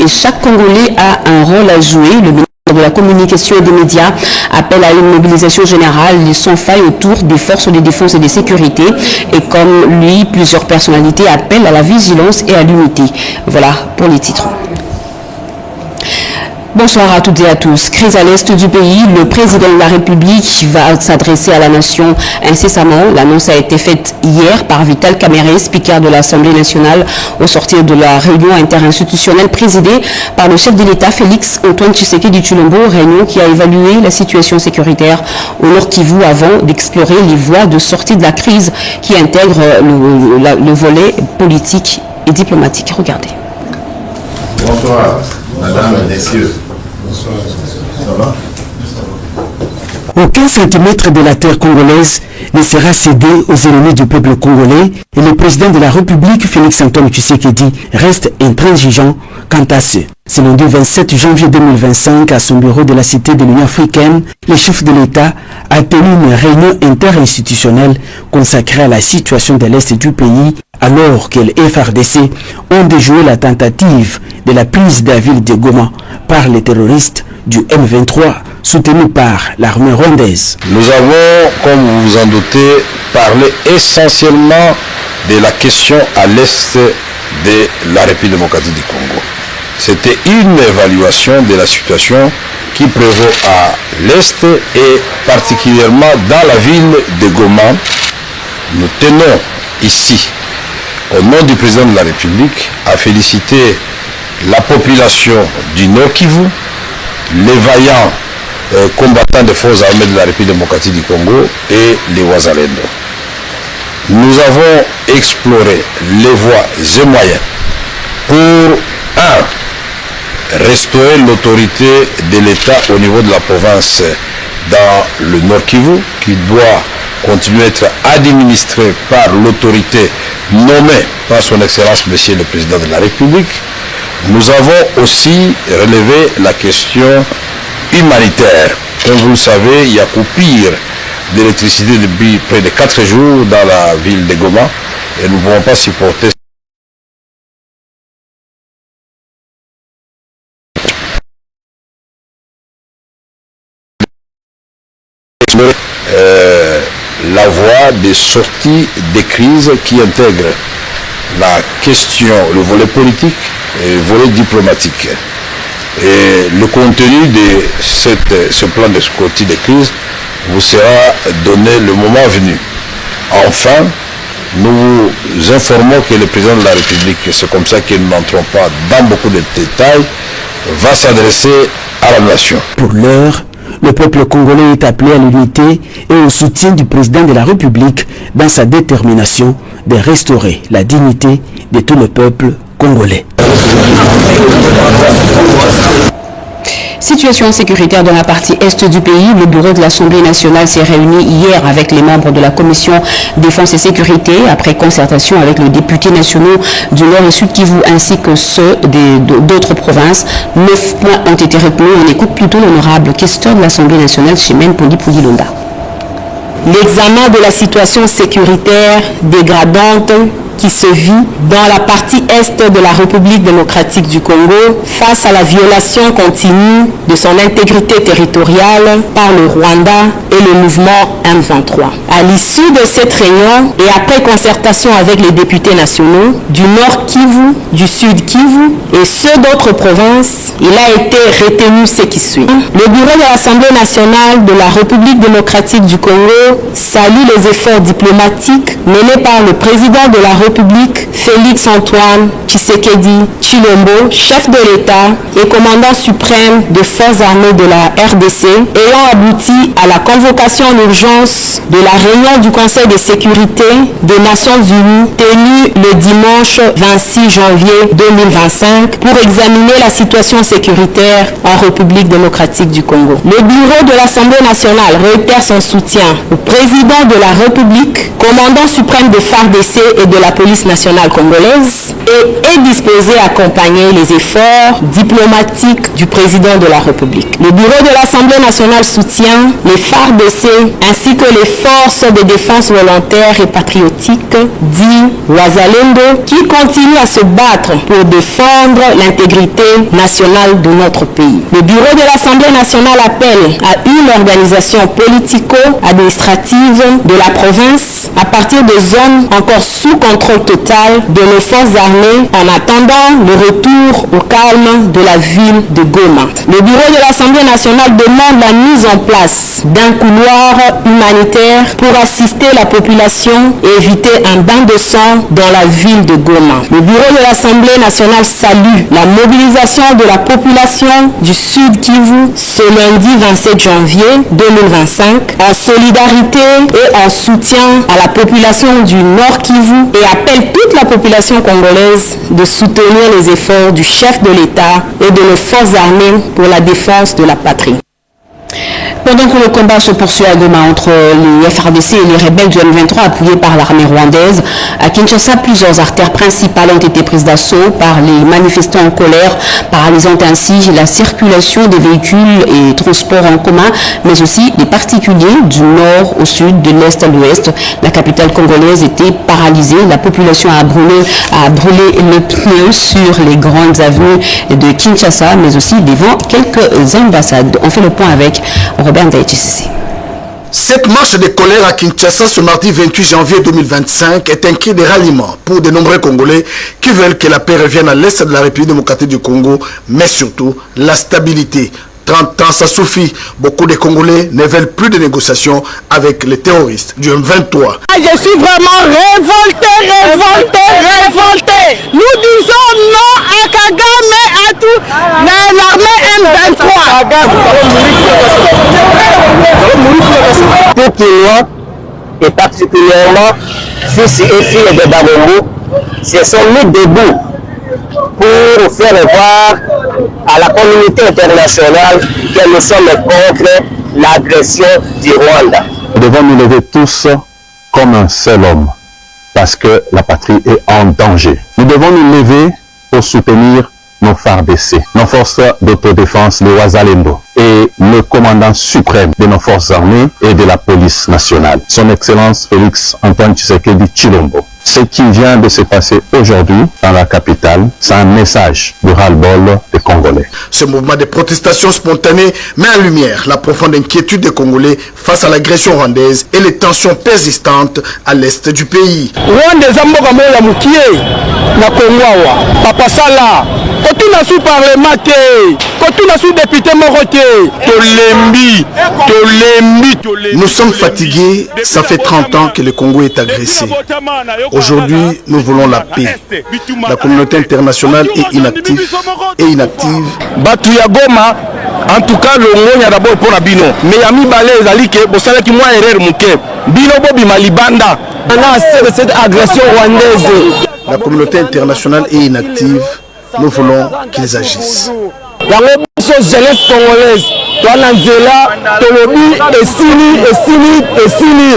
et chaque Congolais a un rôle à jouer. Le ministre de la Communication et des Médias appelle à une mobilisation générale sans faille autour des forces de défense et de sécurité. Et comme lui, plusieurs personnalités appellent à la vigilance et à l'unité. Voilà pour les titres. Bonsoir à toutes et à tous. Crise à l'est du pays, le président de la République va s'adresser à la nation incessamment. L'annonce a été faite hier par Vital Kamerhe, speaker de l'Assemblée nationale, au sortir de la réunion interinstitutionnelle présidée par le chef de l'État Félix Antoine Tshisekedi Tshilombo, réunion qui a évalué la situation sécuritaire au Nord Kivu avant d'explorer les voies de sortie de la crise qui intègre le volet politique et diplomatique. Regardez. Bonsoir, madame et messieurs. Bonsoir. Ça va? Aucun centimètre de la terre congolaise ne sera cédé aux ennemis du peuple congolais et le président de la République, Félix Antoine Tshisekedi, reste intransigeant quant à ce. Ce lundi 27 janvier 2025, à son bureau de la Cité de l'Union africaine, le chef de l'État a tenu une réunion interinstitutionnelle consacrée à la situation de l'Est du pays, alors que les FARDC ont déjoué la tentative de la prise de la ville de Goma par les terroristes du M23, soutenus par l'armée rwandaise. Nous avons, comme vous vous en doutez, parlé essentiellement de la question à l'Est de la République démocratique du Congo. C'était une évaluation de la situation qui prévaut à l'Est et particulièrement dans la ville de Goma. Nous tenons ici, au nom du président de la République, à féliciter la population du Nord Kivu, les vaillants combattants des forces armées de la République démocratique du Congo et les Wazalendo. Nous avons exploré les voies et moyens pour, restaurer l'autorité de l'État au niveau de la province dans le Nord Kivu, qui doit continuer à être administré par l'autorité nommée par son Excellence Monsieur le Président de la République. Nous avons aussi relevé la question humanitaire. Comme vous le savez, il y a coupure d'électricité depuis près de 4 jours dans la ville de Goma et nous ne pouvons pas supporter la voie de sortie des crises qui intègre la question, le volet politique et le volet diplomatique. Et le contenu de ce plan de sortie des crises vous sera donné le moment venu. Enfin, nous vous informons que le président de la République, c'est comme ça que nous n'entrons pas dans beaucoup de détails, va s'adresser à la nation. Pour l'heure, le peuple congolais est appelé à l'unité et au soutien du président de la République dans sa détermination de restaurer la dignité de tout le peuple congolais. Situation sécuritaire dans la partie est du pays. Le bureau de l'Assemblée nationale s'est réuni hier avec les membres de la commission défense et sécurité après concertation avec les députés nationaux du Nord et Sud Kivu ainsi que ceux d'autres provinces. 9 points ont été retenus. On écoute plutôt l'honorable questeur de l'Assemblée nationale, Chimène Poli-Pouli-Londa. L'examen de la situation sécuritaire dégradante qui se vit dans la partie est de la République démocratique du Congo face à la violation continue de son intégrité territoriale par le Rwanda et le mouvement M23. À l'issue de cette réunion et après concertation avec les députés nationaux du Nord Kivu, du Sud Kivu et ceux d'autres provinces, il a été retenu ce qui suit. Le bureau de l'Assemblée nationale de la République démocratique du Congo salue les efforts diplomatiques menés par le président de la République, Félix Antoine Tshisekedi Tshilombo, chef de l'État et commandant suprême des forces armées de la RDC, ayant abouti à la convocation en urgence de la réunion du Conseil de sécurité des Nations Unies tenue le dimanche 26 janvier 2025 pour examiner la situation sécuritaire en République démocratique du Congo. Le bureau de l'Assemblée nationale réitère son soutien au président de la République, commandant suprême des FARDC et de la police nationale congolaise et est disposé à accompagner les efforts diplomatiques du président de la République. Le bureau de l'Assemblée nationale soutient les FARDC ainsi que les forces de défense volontaires et patriotiques, dit Wazalendo, qui continuent à se battre pour défendre l'intégrité nationale de notre pays. Le bureau de l'Assemblée nationale appelle à une organisation politico-administrative de la province à partir des zones encore sous contrôle total de nos forces armées en attendant le retour au calme de la ville de Goma. Le bureau de l'Assemblée nationale demande la mise en place d'un couloir humanitaire pour assister la population et éviter un bain de sang dans la ville de Goma. Le bureau de l'Assemblée nationale salue la mobilisation de la population du Sud Kivu ce lundi 27 janvier 2025 en solidarité et en soutien à la population du Nord Kivu et appelle toute la population congolaise de soutenir les efforts du chef de l'État et de nos forces armées pour la défense de la patrie. Pendant que le combat se poursuit à Goma entre les FARDC et les rebelles du M23 appuyés par l'armée rwandaise, à Kinshasa, plusieurs artères principales ont été prises d'assaut par les manifestants en colère, paralysant ainsi la circulation des véhicules et transports en commun, mais aussi des particuliers du nord au sud, de l'est à l'ouest. La capitale congolaise était paralysée. La population a brûlé le pneu sur les grandes avenues de Kinshasa, mais aussi devant quelques ambassades. On fait le point avec Robert Ndaïtissisi. Cette marche de colère à Kinshasa ce mardi 28 janvier 2025 est un cri de ralliement pour de nombreux Congolais qui veulent que la paix revienne à l'est de la République démocratique du Congo, mais surtout la stabilité. 30 ans, ça suffit. Beaucoup de Congolais ne veulent plus de négociations avec les terroristes du M23. Je suis vraiment révolté. Nous disons non à Kagame, à tout l'armée M23. Toutes les lois, et particulièrement fils et filles de Babongo, se sont mis debout pour faire voir à la communauté internationale que nous sommes contre l'agression du Rwanda. Nous devons nous lever tous comme un seul homme, parce que la patrie est en danger. Nous devons nous lever pour soutenir nos FARDC, nos forces d'autodéfense, les Wazalendo, et le commandant suprême de nos forces armées et de la police nationale, son Excellence Félix Antoine Tshisekedi Tshilombo. Ce qui vient de se passer aujourd'hui dans la capitale, c'est un message de ras-le-bol des Congolais. Ce mouvement de protestation spontanée met en lumière la profonde inquiétude des Congolais face à l'agression rwandaise et les tensions persistantes à l'est du pays. Rwanda zamboka moya mukie na Kongoawa papa sala kotuna sous parlement te kotuna sous député moko te tolembi. Nous sommes fatigués, ça fait 30 ans que le Congo est agressé. Aujourd'hui, nous voulons la paix. La communauté internationale est inactive. Batu ya Goma, en tout cas, le ngonya d'abord pour la bino. Mais yami balé ezali ke bosala ki mwa erreur muke. Bino bobi malibanda. Cette agression rwandaise. La communauté internationale est inactive. Nous voulons qu'ils agissent. La jeunesse congolaise.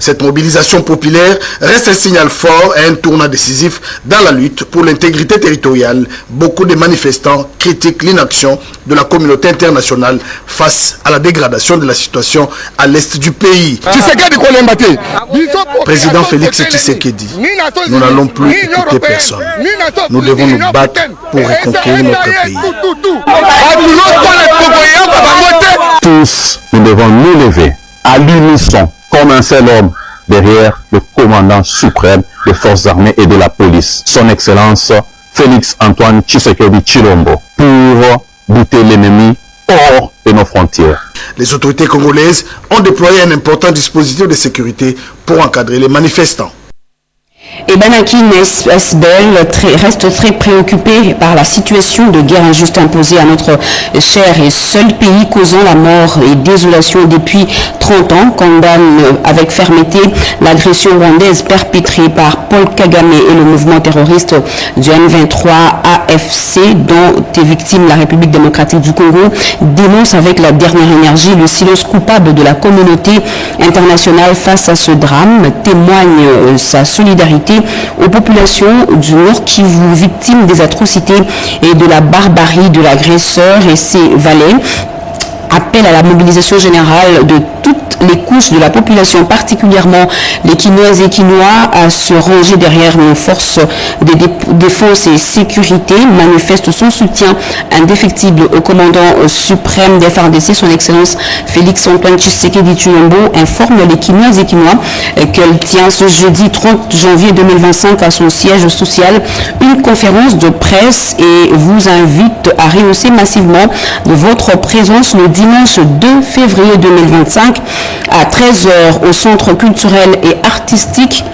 Cette mobilisation populaire reste un signal fort et un tournant décisif dans la lutte pour l'intégrité territoriale. Beaucoup de manifestants critiquent l'inaction de la communauté internationale face à la dégradation de la situation à l'est du pays. Président Félix Tshisekedi, nous n'allons plus écouter personne. Nous devons nous battre pour reconquérir notre pays. Tous, nous devons nous lever à l'unisson comme un seul homme derrière le commandant suprême des forces armées et de la police, son Excellence Félix Antoine Tshisekedi Tshilombo, pour buter l'ennemi hors de nos frontières. Les autorités congolaises ont déployé un important dispositif de sécurité pour encadrer les manifestants. Et Banakin SBL reste très préoccupé par la situation de guerre injuste imposée à notre cher et seul pays, causant la mort et désolation depuis 30 ans, condamne avec fermeté l'agression rwandaise perpétrée par Paul Kagame et le mouvement terroriste du M23 AFC, dont est victime la République démocratique du Congo, dénonce avec la dernière énergie le silence coupable de la communauté internationale face à ce drame, témoigne sa solidarité solidarité aux populations du Nord Kivu victimes des atrocités et de la barbarie de l'agresseur et ses valets. Appelle à la mobilisation générale de toutes les couches de la population, particulièrement les Quinoises et Quinois, à se ranger derrière nos forces de défense et sécurité, manifeste son soutien indéfectible au commandant suprême des FARDC, son Excellence Félix-Antoine Tshisekedi Tshilombo, informe les Quinoises et Quinois qu'elle tient ce jeudi 30 janvier 2025 à son siège social une conférence de presse et vous invite à rehausser massivement de votre présence le dimanche 2 février 2025 à 13h au Centre culturel et artistique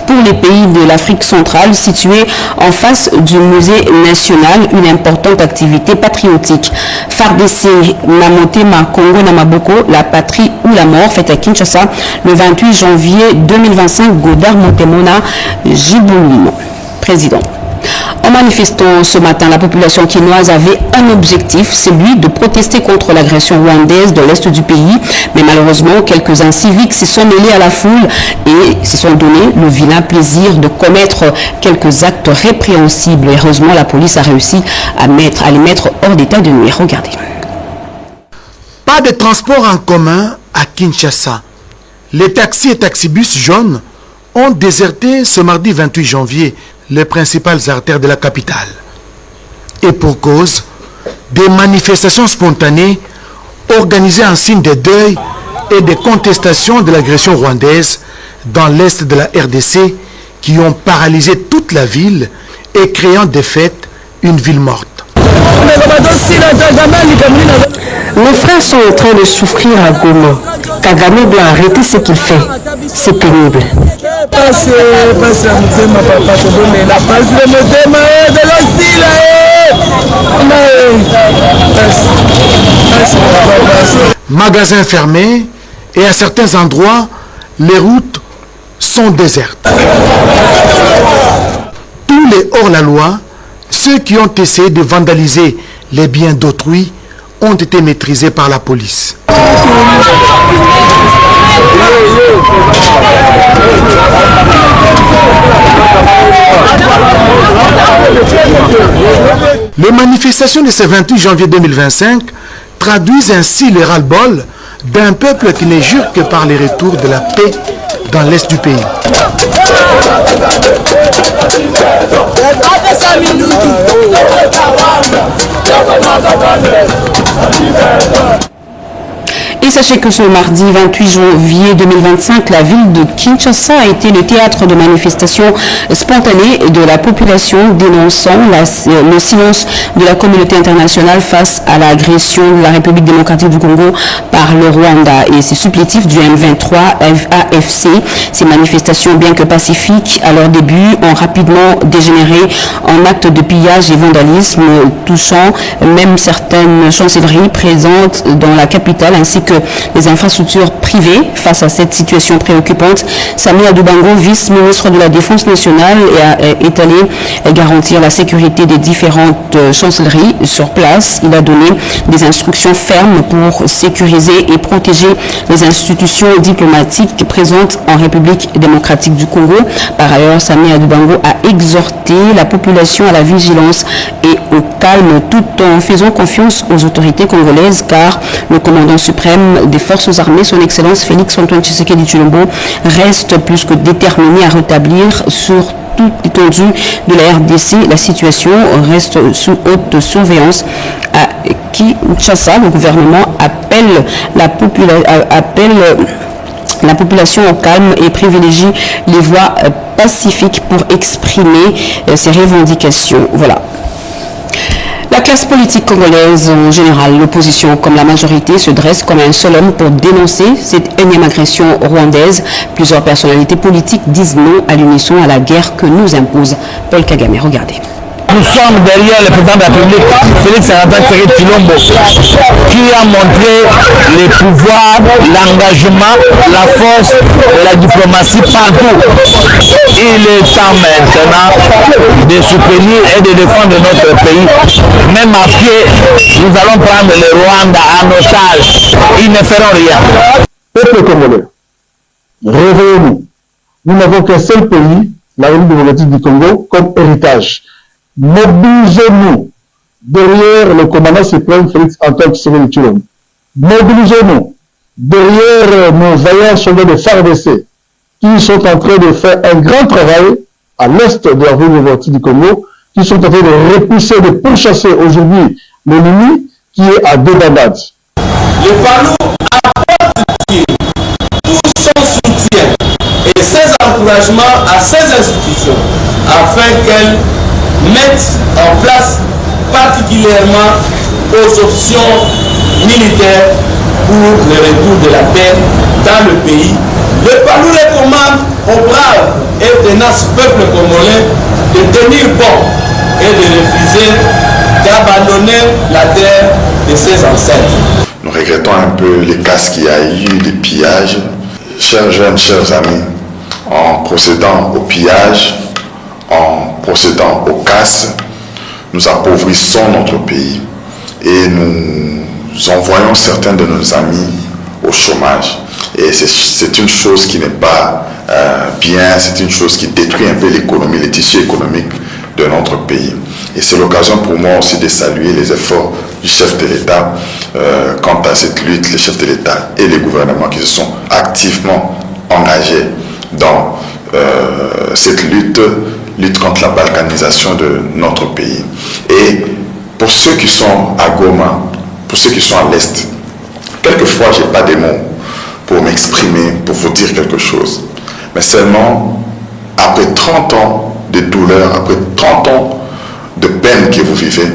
pour les pays de l'Afrique centrale, situé en face du musée national, une importante activité patriotique. FARDC, Namotema, Congo, Namaboko, la patrie ou la mort, faite à Kinshasa le 28 janvier 2025, Godard Montemona, Jiboulimo, président. En manifestant ce matin, la population quinoise avait un objectif, celui de protester contre l'agression rwandaise de l'Est du pays. Mais malheureusement, quelques civiques se sont mêlés à la foule et se sont donné le vilain plaisir de commettre quelques actes répréhensibles. Heureusement, la police a réussi à les mettre hors d'état de nuire. Regardez. Pas de transport en commun à Kinshasa. Les taxis et taxibus jaunes ont déserté ce mardi 28 janvier les principales artères de la capitale. Et pour cause, des manifestations spontanées organisées en signe de deuil et de contestation de l'agression rwandaise dans l'est de la RDC qui ont paralysé toute la ville et créant de fait une ville morte. Nos frères sont en train de souffrir à Goma. Kagame doit arrêter ce qu'il fait. C'est pénible. Magasins fermés et à certains endroits, les routes sont désertes. Tous les hors-la-loi, ceux qui ont essayé de vandaliser les biens d'autrui, ont été maîtrisés par la police. Les manifestations de ce 28 janvier 2025 traduisent ainsi le ras-le-bol d'un peuple qui ne jure que par les retours de la paix dans l'est du pays. Et sachez que ce mardi 28 janvier 2025, la ville de Kinshasa a été le théâtre de manifestations spontanées de la population dénonçant le silence de la communauté internationale face à l'agression de la République démocratique du Congo par le Rwanda et ses supplétifs du M23 AFC. Ces manifestations, bien que pacifiques à leur début, ont rapidement dégénéré en actes de pillage et vandalisme, touchant même certaines chancelleries présentes dans la capitale ainsi que les infrastructures privées. Face à cette situation préoccupante, Sami Adoubango, vice-ministre de la Défense nationale, est allé garantir la sécurité des différentes chancelleries sur place. Il a donné des instructions fermes pour sécuriser et protéger les institutions diplomatiques présentes en République démocratique du Congo. Par ailleurs, Sami Adoubango a exhorté la population à la vigilance et au calme tout en faisant confiance aux autorités congolaises car le commandant suprême des forces armées, son Excellence Félix-Antoine Tshisekedi Tshilombo, reste plus que déterminé à rétablir sur toute l'étendue de la RDC. La situation reste sous haute surveillance à Kinshasa. Le gouvernement appelle la population au calme et privilégie les voies pacifiques pour exprimer ses revendications. Voilà. La classe politique congolaise en général, l'opposition comme la majorité, se dresse comme un seul homme pour dénoncer cette énième agression rwandaise. Plusieurs personnalités politiques disent non à l'unisson à la guerre que nous impose Paul Kagame. Regardez. Nous sommes derrière le président de la République, Félix-Antoine Tshisekedi Tshilombo, qui a montré les pouvoirs, l'engagement, la force et la diplomatie partout. Il est temps maintenant de soutenir et de défendre notre pays. Même à pied, nous allons prendre le Rwanda en otage. Ils ne feront rien. Peuple congolais, réveillez-nous. Nous n'avons qu'un seul pays, la République démocratique du Congo comme héritage. Mobilisez-nous derrière le commandant suprême Félix Antoine Tshisekedi Tshilombo. Mobilisez-nous derrière nos vaillants soldats de FARDC qui sont en train de faire un grand travail à l'est de la République démocratique du Congo, qui sont en train de repousser, de pourchasser aujourd'hui l'ennemi qui est à débandade. Le Palou apporte tout son soutien et ses encouragements à ces institutions afin qu'elles mettent en place particulièrement aux options militaires pour le retour de la paix dans le pays. Le Palou recommande aux braves et tenaces peuples congolais de tenir bon et de refuser d'abandonner la terre de ses ancêtres. Nous regrettons un peu les cas qu'il y a eu, des pillages. Chers jeunes, chers amis, en procédant au pillage, en procédant aux casses, nous appauvrissons notre pays et nous envoyons certains de nos amis au chômage. Et c'est une chose qui n'est pas bien, c'est une chose qui détruit un peu l'économie, les tissus économiques de notre pays. Et c'est l'occasion pour moi aussi de saluer les efforts du chef de l'État quant à cette lutte, les chefs de l'État et les gouvernements qui se sont activement engagés dans cette lutte contre la balkanisation de notre pays. Et pour ceux qui sont à Goma, pour ceux qui sont à l'Est, quelquefois je n'ai pas des mots pour m'exprimer, pour vous dire quelque chose. Mais seulement, après 30 ans de douleur, après 30 ans de peine que vous vivez,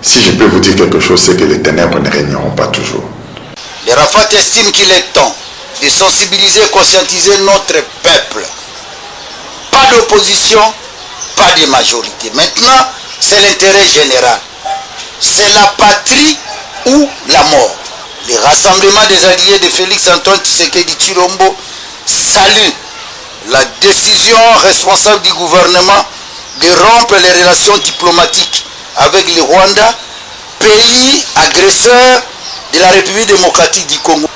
si je peux vous dire quelque chose, c'est que les ténèbres ne régneront pas toujours. Les Rafat estiment qu'il est temps de sensibiliser et conscientiser notre peuple. Pas d'opposition, pas de majorité. Maintenant, c'est l'intérêt général. C'est la patrie ou la mort. Le rassemblement des alliés de Félix Antoine Tshisekedi Tshilombo salue la décision responsable du gouvernement de rompre les relations diplomatiques avec le Rwanda, pays agresseur de la République démocratique du Congo.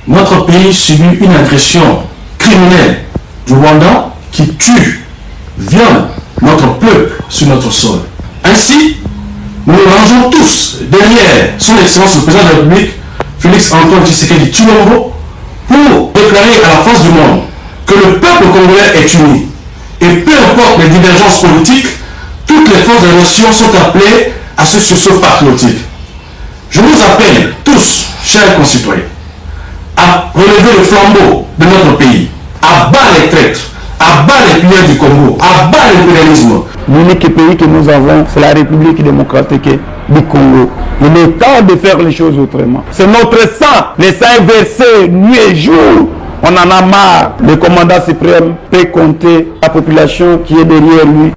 Notre pays subit une agression criminelle du Rwanda qui tue, viole notre peuple sur notre sol. Ainsi, nous nous rangeons tous derrière son Excellence le Président de la République, Félix Antoine Tshisekedi Tshilombo, pour déclarer à la face du monde que le peuple congolais est uni. Et peu importe les divergences politiques, toutes les forces de la nation sont appelées à ce sursaut patriotique. Je vous appelle tous, chers concitoyens, à relever le flambeau de notre pays, à bas les traîtres, à bas les pilleurs du Congo, à bas l'impérialisme. L'unique pays que nous avons, c'est la République démocratique du Congo. Il est temps de faire les choses autrement. C'est notre sang, le sang est versé nuit et jour. On en a marre. Le commandant suprême peut compter la population qui est derrière lui.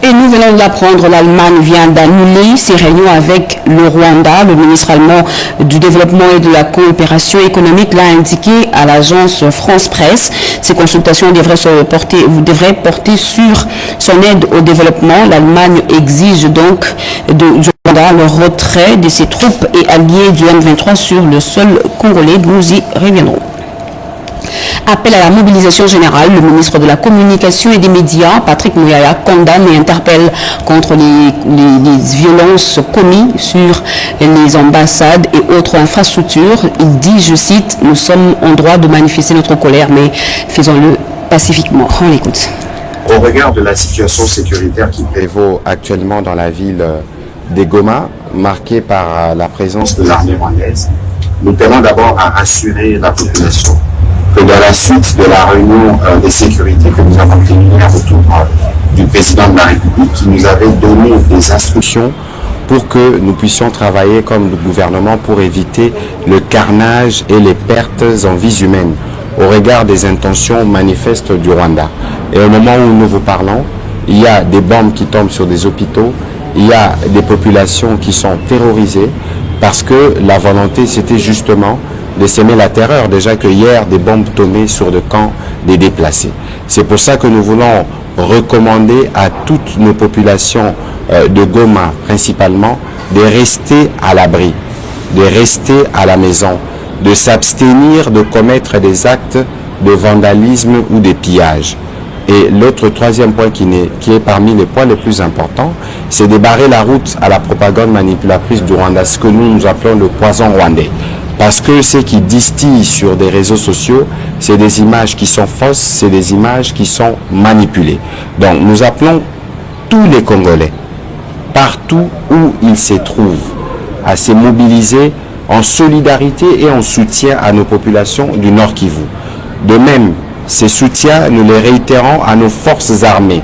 Et nous venons de l'apprendre, l'Allemagne vient d'annuler ses réunions avec le Rwanda. Le ministre allemand du Développement et de la Coopération économique l'a indiqué à l'agence France Presse. Ces consultations devraient porter sur son aide au développement. L'Allemagne exige donc du Rwanda le retrait de ses troupes et alliés du M23 sur le sol congolais. Nous y reviendrons. Appel à la mobilisation générale, le ministre de la Communication et des Médias, Patrick Muyaya, condamne et interpelle contre les violences commises sur les ambassades et autres infrastructures. Il dit, je cite, « Nous sommes en droit de manifester notre colère, mais faisons-le pacifiquement ». On l'écoute. Au regard de la situation sécuritaire qui prévaut actuellement dans la ville de Goma, marquée par la présence de l'armée rwandaise, nous tenons d'abord à rassurer la population que dans la suite de la réunion de sécurité que nous avons tenue autour du président de la République, qui nous avait donné des instructions pour que nous puissions travailler comme le gouvernement pour éviter le carnage et les pertes en vies humaines au regard des intentions manifestes du Rwanda. Et au moment où nous vous parlons, il y a des bombes qui tombent sur des hôpitaux, il y a des populations qui sont terrorisées parce que la volonté c'était justement de s'aimer la terreur, déjà que hier des bombes tombaient sur le camp des déplacés. C'est pour ça que nous voulons recommander à toutes nos populations de Goma principalement de rester à l'abri, de rester à la maison, de s'abstenir de commettre des actes de vandalisme ou de pillage. Et l'autre troisième point qui est parmi les points les plus importants, c'est de barrer la route à la propagande manipulatrice du Rwanda, ce que nous appelons le poison rwandais. Parce que ce qui distille sur des réseaux sociaux, c'est des images qui sont fausses, c'est des images qui sont manipulées. Donc nous appelons tous les Congolais, partout où ils se trouvent, à se mobiliser en solidarité et en soutien à nos populations du Nord Kivu. De même, ces soutiens, nous les réitérons à nos forces armées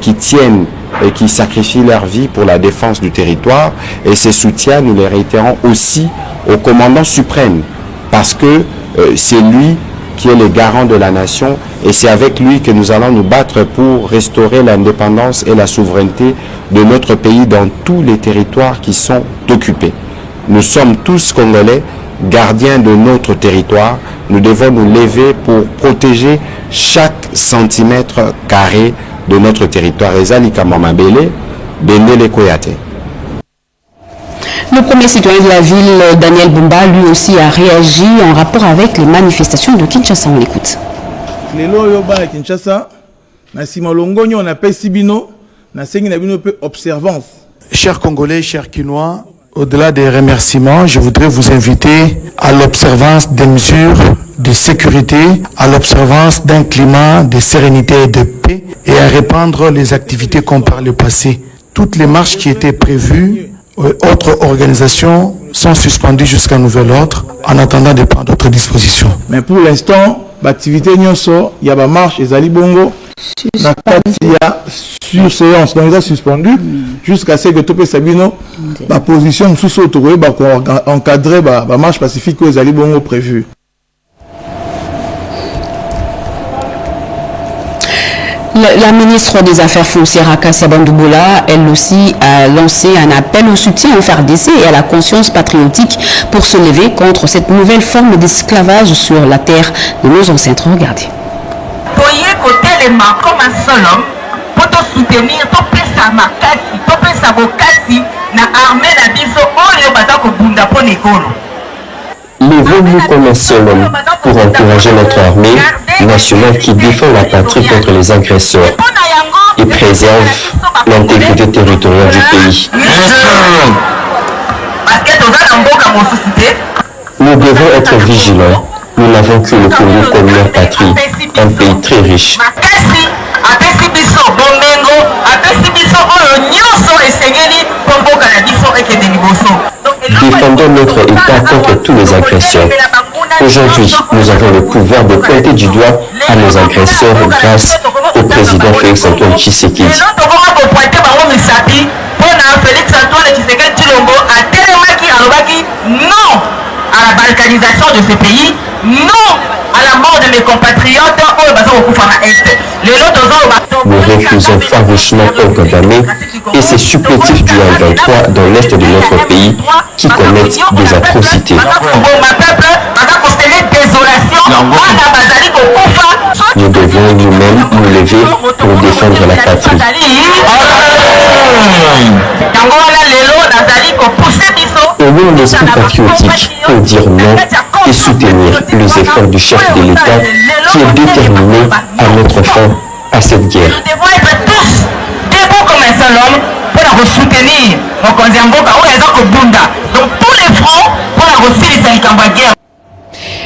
qui tiennent et qui sacrifient leur vie pour la défense du territoire. Et ces soutiens, nous les réitérons aussi au commandant suprême, parce que c'est lui qui est le garant de la nation et c'est avec lui que nous allons nous battre pour restaurer l'indépendance et la souveraineté de notre pays dans tous les territoires qui sont occupés. Nous sommes tous Congolais, gardiens de notre territoire. Nous devons nous lever pour protéger chaque centimètre carré de notre territoire. Le premier citoyen de la ville, Daniel Bumba, lui aussi a réagi en rapport avec les manifestations de Kinshasa. On l'écoute. Chers Congolais, chers Kinois, au-delà des remerciements, je voudrais vous inviter à l'observance des mesures de sécurité, à l'observance d'un climat de sérénité et de paix et à répandre les activités comme par le passé. Toutes les marches qui étaient prévues, autres organisations sont suspendues jusqu'à nouvel ordre en attendant de prendre d'autres dispositions. Mais pour l'instant, l'activité Nyonso, il y a la marche et Zali Bongo. Il y a sur séance, donc ils ont suspendu jusqu'à ce que Topé Sabino, la position sous autorisée, encadrer la marche pacifique que Zali Bongo prévu. La ministre des Affaires foncières, Akassia Bandouboula, elle aussi a lancé un appel au soutien au FARDC et à la conscience patriotique pour se lever contre cette nouvelle forme d'esclavage sur la terre de nos ancêtres. Regardez. Comme un seul homme, pour te soutenir, pour pesa makasi, pour pesa bokasi, na armée na biso, oyo batako bunda po nekolo. Levons-nous comme un seul homme pour encourager notre armée nationale qui défend la patrie contre les agresseurs et préserve l'intégrité territoriale du pays. Nous devons être vigilants. Nous n'avons que le Congo comme leur patrie, un pays très riche. Défendons notre État contre tous les agresseurs. Aujourd'hui, nous avons le pouvoir de pointer du doigt à nos agresseurs grâce au président Félix Antoine Tshisekedi. Non à la balkanisation de ce pays, non à la mort de mes compatriotes. Nous refusons farouchement Kagame et ses supplétifs du 23 dans l'est de notre pays qui commettent des atrocités. Nous devons nous-mêmes nous lever pour défendre la patrie. Ayons l'esprit patriotique pour dire non et soutenir les efforts du chef de l'État qui est déterminé à mettre fin à cette guerre. Nous devons être tous debout comme un seul homme pour la soutenir. Donc tous les fronts pour la guerre.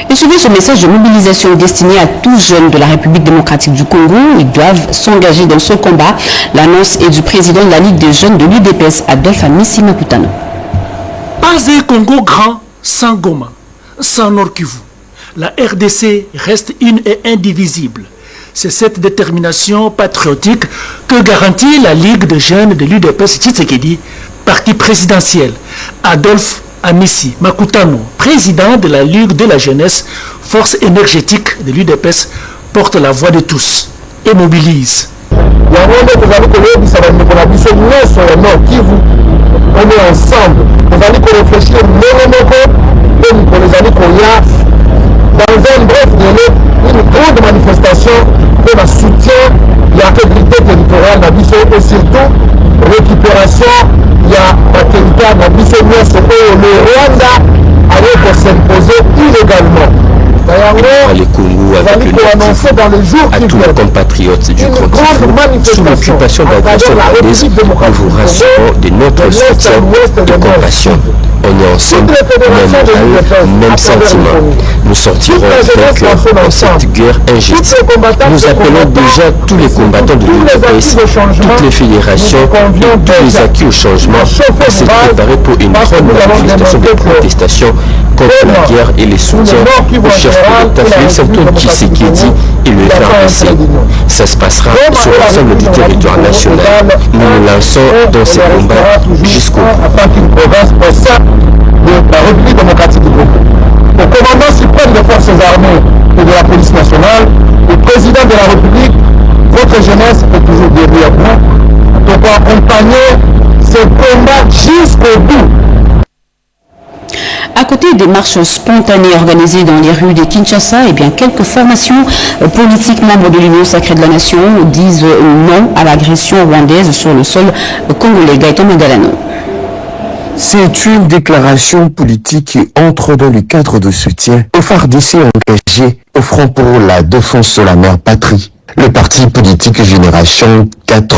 Et suivez ce message de mobilisation destiné à tous jeunes de la République démocratique du Congo. Ils doivent s'engager dans ce combat. L'annonce est du président de la Ligue des jeunes de l'UDPS, Adolphe Amissi Makutano. Pas un Congo grand sans Goma, sans Nord Kivu. La RDC reste une et indivisible. C'est cette détermination patriotique que garantit la Ligue des jeunes de l'UDPS Tshisekedi, parti présidentiel. Adolphe Amissi Makutano, président de la Ligue de la jeunesse, force énergétique de l'UDPS, porte la voix de tous et mobilise. On est ensemble, nous allons réfléchir pour les années qu'on y a dans un bref délai une grande manifestation pour le soutien de l'intégrité territoriale et surtout récupération de la territoire le Rwanda allait s'imposer illégalement. les Congo avec le Nord, à tous les compatriotes du Grand Kivu, sous l'occupation d'agression rwandaise, nous vous rassurons de notre soutien de compassion. On est ensemble, même moral, même sentiment. Nous sortirons vainqueurs dans cette guerre injuste. Nous appelons déjà tous les combattants de l'UDPS, toutes les fédérations et tous les acquis au changement à se préparer pour une grande manifestation de protestation contre la guerre et les soutiens au chef de l'État Félix Antoine Tshisekedi et le FARDC. Ça se passera sur l'ensemble du territoire national. Nous nous lançons dans ces combats jusqu'au bout. De la République démocratique du Congo. Au commandant suprême des forces armées et de la police nationale, le président de la République, votre jeunesse est toujours derrière vous pour accompagner ce combat jusqu'au bout. À côté des marches spontanées organisées dans les rues de Kinshasa, quelques formations politiques membres de l'Union sacrée de la nation disent non à l'agression rwandaise sur le sol congolais. Gaëtan Magalano. C'est une déclaration politique qui entre dans le cadre de soutien au FARDC engagé au front pour la défense de la mère patrie. Le parti politique Génération 4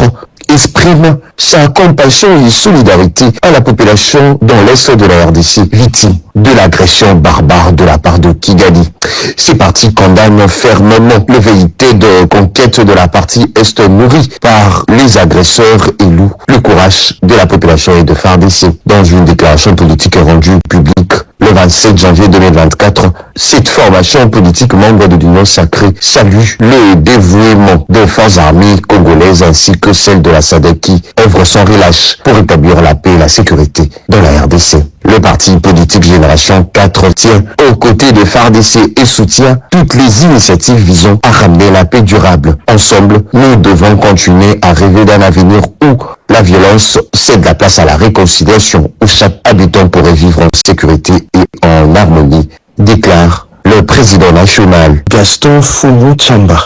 exprime sa compassion et solidarité à la population dans l'est de la RDC, victime de l'agression barbare de la part de Kigali. Ces partis condamnent fermement les velléités de conquête de la partie est nourrie par les agresseurs et louent le courage de la population et de FARDC. Dans une déclaration politique rendue publique le 27 janvier 2024, cette formation politique membre de l'Union sacrée salue le dévouement des forces armées congolaises ainsi que celle de la SADC qui œuvre sans relâche pour établir la paix et la sécurité dans la RDC. Le parti politique Génération 4 tient aux côtés de FARDC et soutient toutes les initiatives visant à ramener la paix durable. Ensemble, nous devons continuer à rêver d'un avenir où la violence cède la place à la réconciliation, où chaque habitant pourrait vivre en sécurité et en harmonie, déclare le président national Gaston Fumu-Tchamba.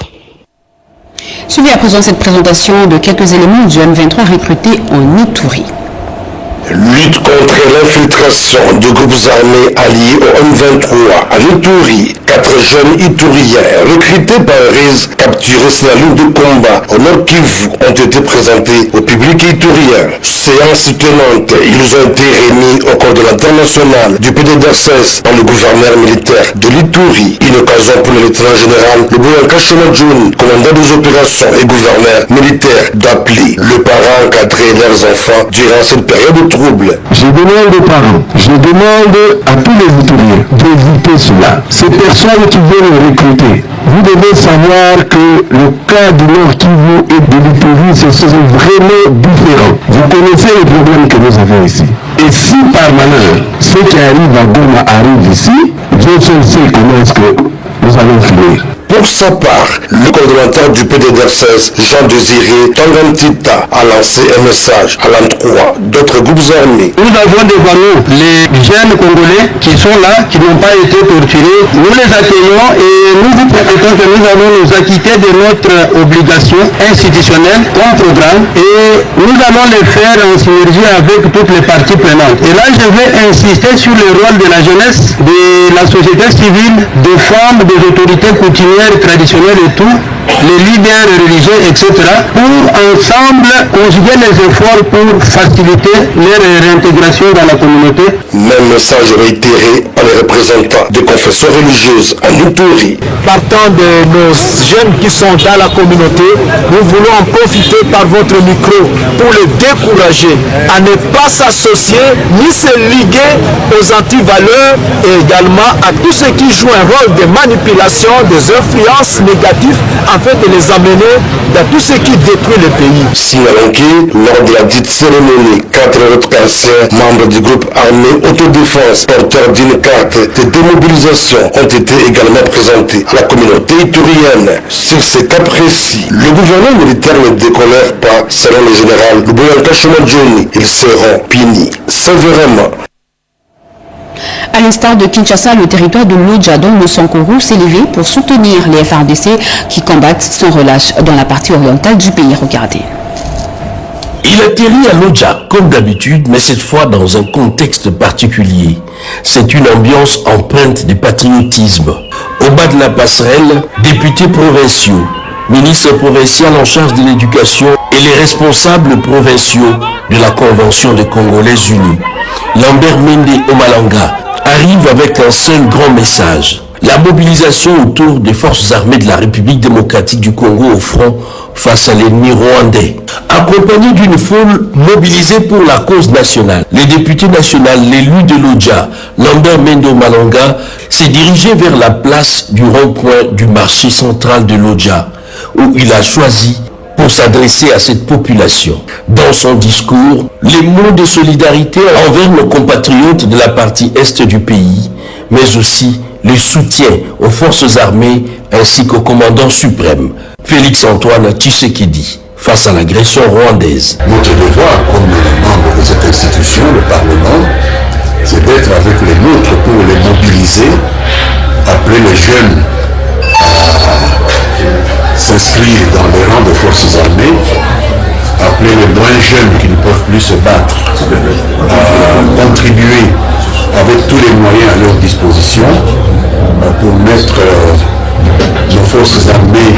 Suivez à présent cette présentation de quelques éléments du M23 recrutés en Ituri. Lutte contre l'infiltration de groupes armés alliés au M23 à Ituri. 4 jeunes Ituriens recrutés par RIS capturés sur la ligne de combat au Nord Kivu ont été présentés au public iturien. Séance tenante, ils ont été réunis au cours de l'international du PDDRCS par le gouverneur militaire de l'Ituri. Une occasion pour le lieutenant général Luboyanka Shomajun, commandant des opérations et gouverneur militaire, d'appeler le parent encadrer leurs enfants durant cette période de trouble. Je demande aux parents, je demande à tous les Ituriens d'éviter cela. Ces personnes qui viennent recruter, vous devez savoir que le cas du Nord Kivu et de l'Ituri, ce sont vraiment différents. Vous connaissez les problèmes que nous avons ici. Et si par malheur, ceux qui arrivent à Goma arrivent ici, Dieu seul sait comment est-ce que nous allons finir. Pour sa part, le coordonnateur du PDDRCS, Jean-Désiré Tangantita, a lancé un message à l'endroit d'autres groupes armés. Nous avons devant nous les jeunes Congolais qui sont là, qui n'ont pas été torturés. Nous les accueillons et nous vous promettons que nous allons nous acquitter de notre obligation institutionnelle comme programme et nous allons le faire en synergie avec toutes les parties prenantes. Et là, je vais insister sur le rôle de la jeunesse, de la société civile, des femmes, des autorités coutumières, traditionnels et tout, les leaders religieux, etc., pour ensemble conjuguer les efforts pour faciliter leur réintégration dans la communauté. Même message réitéré par les représentants des confessions religieuses en Ituri. Partant de nos jeunes qui sont dans la communauté, nous voulons en profiter par votre micro pour les décourager à ne pas s'associer ni se liguer aux antivaleurs et également à tous ceux qui jouent un rôle de manipulation, des influences négatives afin de les amener dans tout ce qui détruit le pays. Signalons que lors de la dite cérémonie, 4 autres anciens membres du groupe armé autodéfense porteurs d'une carte de démobilisation ont été également présentés à la communauté iturienne. Sur ces cas précis, le gouvernement militaire ne décolère pas, selon le général Luboyanka Shomajun. Ils seront punis sévèrement. À l'instar de Kinshasa, le territoire de Lodja, dont le Sankuru, s'est levé pour soutenir les FARDC qui combattent sans relâche dans la partie orientale du pays. Regardez. Il atterrit à Lodja comme d'habitude, mais cette fois dans un contexte particulier. C'est une ambiance empreinte de patriotisme. Au bas de la passerelle, députés provinciaux, ministres provinciaux en charge de l'éducation et les responsables provinciaux de la Convention des Congolais Unis, Lambert Mende Omalanga, arrivent avec un seul grand message. La mobilisation autour des forces armées de la République démocratique du Congo au front face à l'ennemi rwandais. Accompagné d'une foule mobilisée pour la cause nationale, les députés nationaux, l'élu de l'Odja, Lambert Mende Malanga, s'est dirigé vers la place du rond-point du marché central de l'Odja, où il a choisi pour s'adresser à cette population. Dans son discours, les mots de solidarité envers nos compatriotes de la partie est du pays, mais aussi le soutien aux forces armées ainsi qu'au commandant suprême, Félix-Antoine Tshisekedi, face à l'agression rwandaise. Notre devoir, comme membre de cette institution, le Parlement, c'est d'être avec les nôtres pour les mobiliser, appeler les jeunes à s'inscrire dans les rangs des forces armées, appeler les moins jeunes qui ne peuvent plus se battre à contribuer avec tous les moyens à leur disposition pour mettre nos forces armées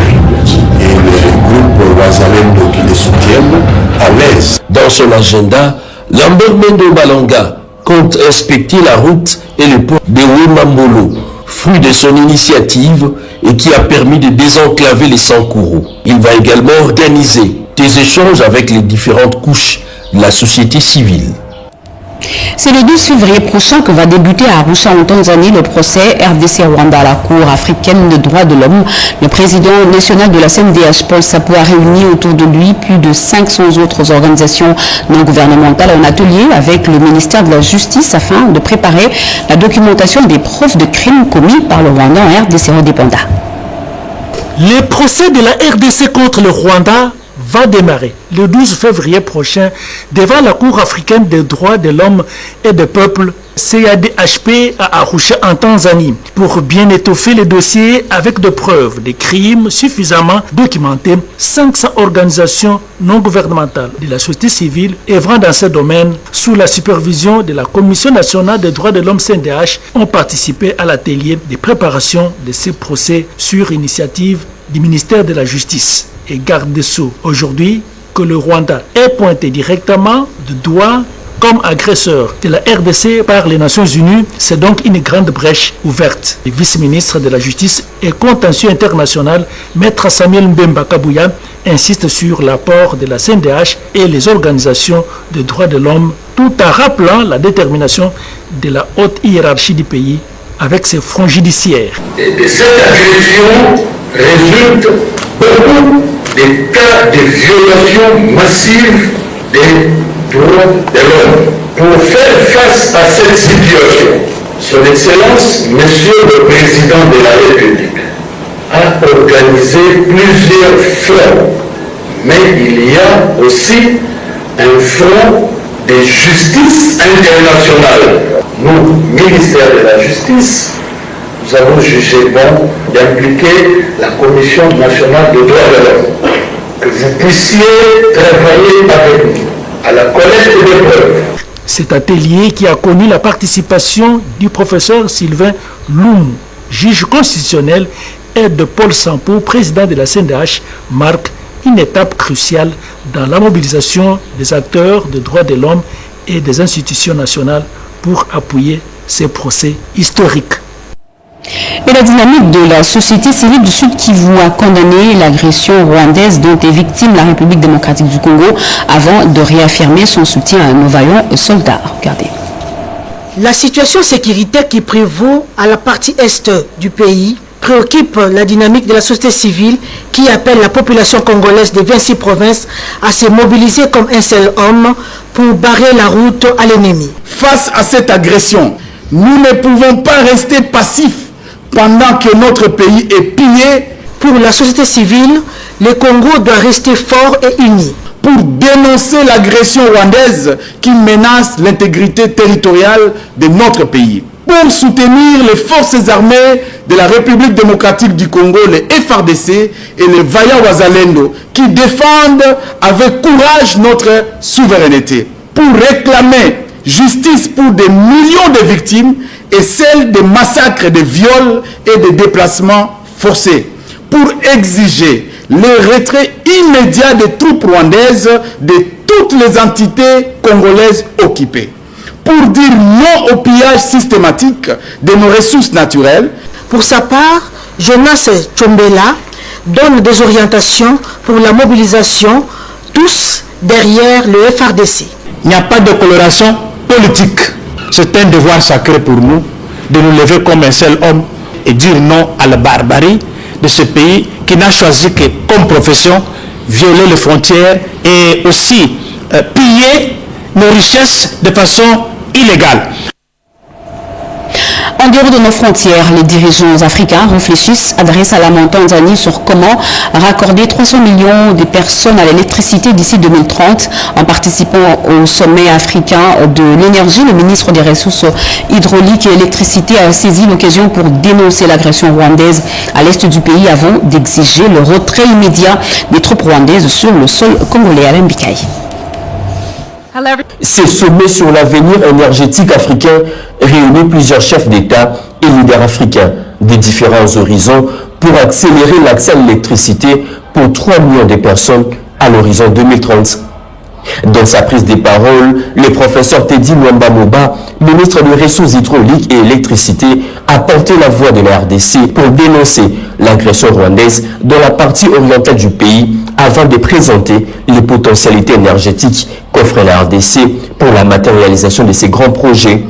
et les groupes Wazalendo qui les soutiennent à l'aise. Dans son agenda, Lambert Mende Malanga compte inspecter la route et le pont de Wemambolo, fruit de son initiative et qui a permis de désenclaver les Sankourou. Il va également organiser des échanges avec les différentes couches de la société civile. C'est le 12 février prochain que va débuter à Arusha en Tanzanie le procès RDC-Rwanda à la Cour africaine des droits de l'homme. Le président national de la CNDH, Paul Sapo, a réuni autour de lui plus de 500 autres organisations non gouvernementales en atelier avec le ministère de la Justice afin de préparer la documentation des preuves de crimes commis par le Rwanda en RDC indépendant. Le procès de la RDC contre le Rwanda va démarrer le 12 février prochain devant la Cour africaine des droits de l'homme et des peuples CADHP à Arusha en Tanzanie pour bien étoffer le dossier avec des preuves de crimes suffisamment documentés. 500 organisations non gouvernementales de la société civile œuvrant dans ce domaine sous la supervision de la Commission nationale des droits de l'homme CNDH ont participé à l'atelier de préparation de ces procès sur initiative du ministère de la Justice et garde des Sceaux. Aujourd'hui, que le Rwanda est pointé directement du doigt comme agresseur de la RDC par les Nations Unies, c'est donc une grande brèche ouverte. Le vice-ministre de la Justice et contentieux international, Maître Samuel Mbemba Kabouya, insiste sur l'apport de la CNDH et les organisations de droits de l'homme, tout en rappelant la détermination de la haute hiérarchie du pays avec ses fronts judiciaires. De cette agression résultent beaucoup de cas de violation massive des droits de l'homme. Pour faire face à cette situation, Son Excellence, Monsieur le Président de la République, a organisé plusieurs fronts, mais il y a aussi un front de justice internationale. Nous, ministère de la Justice, nous avons jugé bon d'impliquer la Commission nationale des droits de l'homme, que vous puissiez travailler avec nous à la collecte des preuves. Cet atelier qui a connu la participation du professeur Sylvain Loum, juge constitutionnel, et de Paul Sampo, président de la CNDH, marque une étape cruciale dans la mobilisation des acteurs des droits de l'homme et des institutions nationales pour appuyer ces procès historiques. Et la dynamique de la société civile du Sud Kivu a condamné l'agression rwandaise dont est victime la République démocratique du Congo avant de réaffirmer son soutien à nos vaillants soldats. Regardez. La situation sécuritaire qui prévaut à la partie est du pays préoccupe la dynamique de la société civile qui appelle la population congolaise des 26 provinces à se mobiliser comme un seul homme pour barrer la route à l'ennemi. Face à cette agression, nous ne pouvons pas rester passifs pendant que notre pays est pillé. Pour la société civile, le Congo doit rester fort et uni. Pour dénoncer l'agression rwandaise qui menace l'intégrité territoriale de notre pays. Pour soutenir les forces armées de la République démocratique du Congo, les FARDC et les vaillants Wazalendo qui défendent avec courage notre souveraineté. Pour réclamer justice pour des millions de victimes et celle des massacres, des viols et des déplacements forcés, pour exiger le retrait immédiat des troupes rwandaises de toutes les entités congolaises occupées, pour dire non au pillage systématique de nos ressources naturelles. Pour sa part, Jonas Tchombela donne des orientations pour la mobilisation, tous derrière le FRDC. Il n'y a pas de coloration politique. C'est un devoir sacré pour nous de nous lever comme un seul homme et dire non à la barbarie de ce pays qui n'a choisi que comme profession violer les frontières et aussi piller nos richesses de façon illégale. En dehors de nos frontières, les dirigeants africains réfléchissent, adressent à la Tanzanie sur comment raccorder 300 millions de personnes à l'électricité d'ici 2030. En participant au sommet africain de l'énergie, le ministre des Ressources hydrauliques et électricité a saisi l'occasion pour dénoncer l'agression rwandaise à l'est du pays avant d'exiger le retrait immédiat des troupes rwandaises sur le sol congolais. Alain Bikaï. Ce sommet sur l'avenir énergétique africain réunit plusieurs chefs d'État et leaders africains des différents horizons pour accélérer l'accès à l'électricité pour 3 millions de personnes à l'horizon 2030. Dans sa prise de parole, le professeur Teddy Mwamba Moba, ministre des Ressources hydrauliques et électricité, a porté la voix de la RDC pour dénoncer l'agression rwandaise dans la partie orientale du pays avant de présenter les potentialités énergétiques qu'offre la RDC pour la matérialisation de ces grands projets.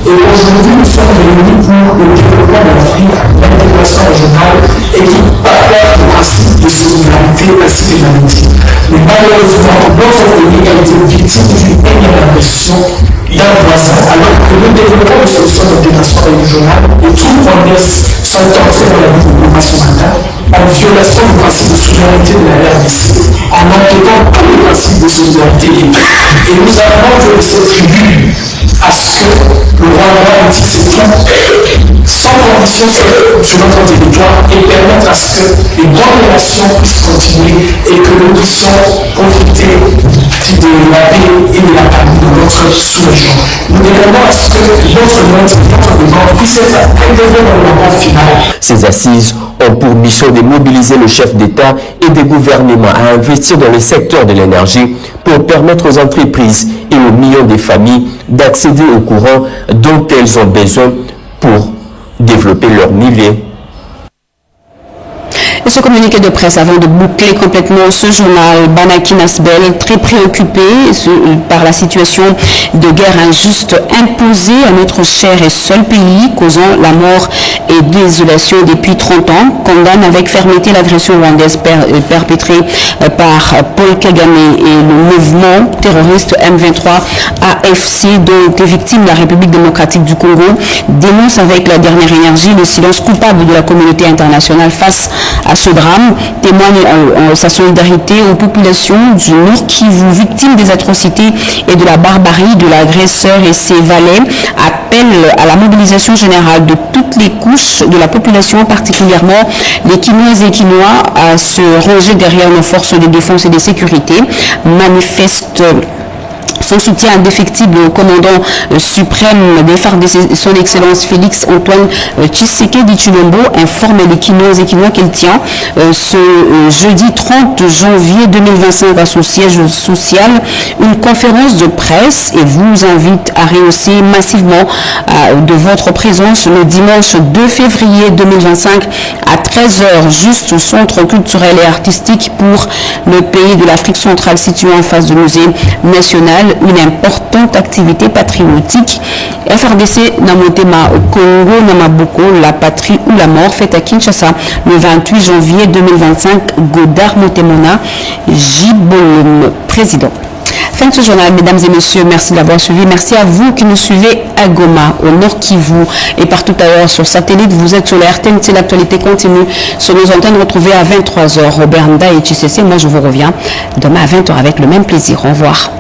Et aujourd'hui, nous sommes réunis pour le développement de l'Afrique, l'intégration régionale et qui partage le principe de solidarité ainsi que d'amitié. Mais malheureusement, notre pays a été victime d'une énième agression d'un voisin, alors que le développement de solutions d'intégration régionale et tout rwandaises sont entrés dans la vie de l'opération matin en violation du principe de solidarité de la RDC, en enquêtant tous les principes de solidarité. Et nous avons de cette tribune à ce que le Rwanda utilise ses troupes sans condition sur notre territoire et permettre à ce que les bonnes relations puissent continuer et que nous puissions profiter de la paix et de la paix de notre sous-région. Nous demandons à ce que notre demande puisse être intégrée dans le rapport final. Ces assises ont pour mission de mobiliser le chef d'État et des gouvernements à investir dans le secteur de l'énergie pour permettre aux entreprises et aux millions de familles d'accéder au courant dont elles ont besoin pour développer leur milieu. Et ce communiqué de presse, avant de boucler complètement ce journal, Banaki Nasbel, très préoccupé par la situation de guerre injuste imposée à notre cher et seul pays, causant la mort et désolation depuis 30 ans, condamne avec fermeté l'agression rwandaise perpétrée par Paul Kagame et le mouvement terroriste M23 AFC, donc victime de la République démocratique du Congo, dénonce avec la dernière énergie le silence coupable de la communauté internationale face à ce drame, témoigne sa solidarité aux populations du Nord Kivu, victimes des atrocités et de la barbarie de l'agresseur et ses valets, appelle à la mobilisation générale de toutes les couches de la population, particulièrement les Kinoises et Kinois, à se ranger derrière nos forces de défense et de sécurité, manifeste son soutien indéfectible au commandant suprême des FARDC, son Excellence Félix Antoine Tshisekedi Tshilombo, informe les Kinoises et Kinois qu'il tient ce jeudi 30 janvier 2025 à son siège social une conférence de presse et vous invite à rehausser massivement de votre présence le dimanche 2 février 2025 à 13h, juste au centre culturel et artistique pour le pays de l'Afrique centrale situé en face du musée national, une importante activité patriotique. FRDC Namotema Congo Namaboko, la patrie ou la mort, faite à Kinshasa le 28 janvier 2025. Godard Motemona, Jibolom, président. Fin de ce journal, mesdames et messieurs, merci de l'avoir suivi. Merci à vous qui nous suivez à Goma, au Nord Kivu et partout ailleurs sur satellite. Vous êtes sur la RTNC, l'actualité continue sur nos antennes retrouvées à 23h. Robert Nda et TCC, moi je vous reviens demain à 20h avec le même plaisir. Au revoir.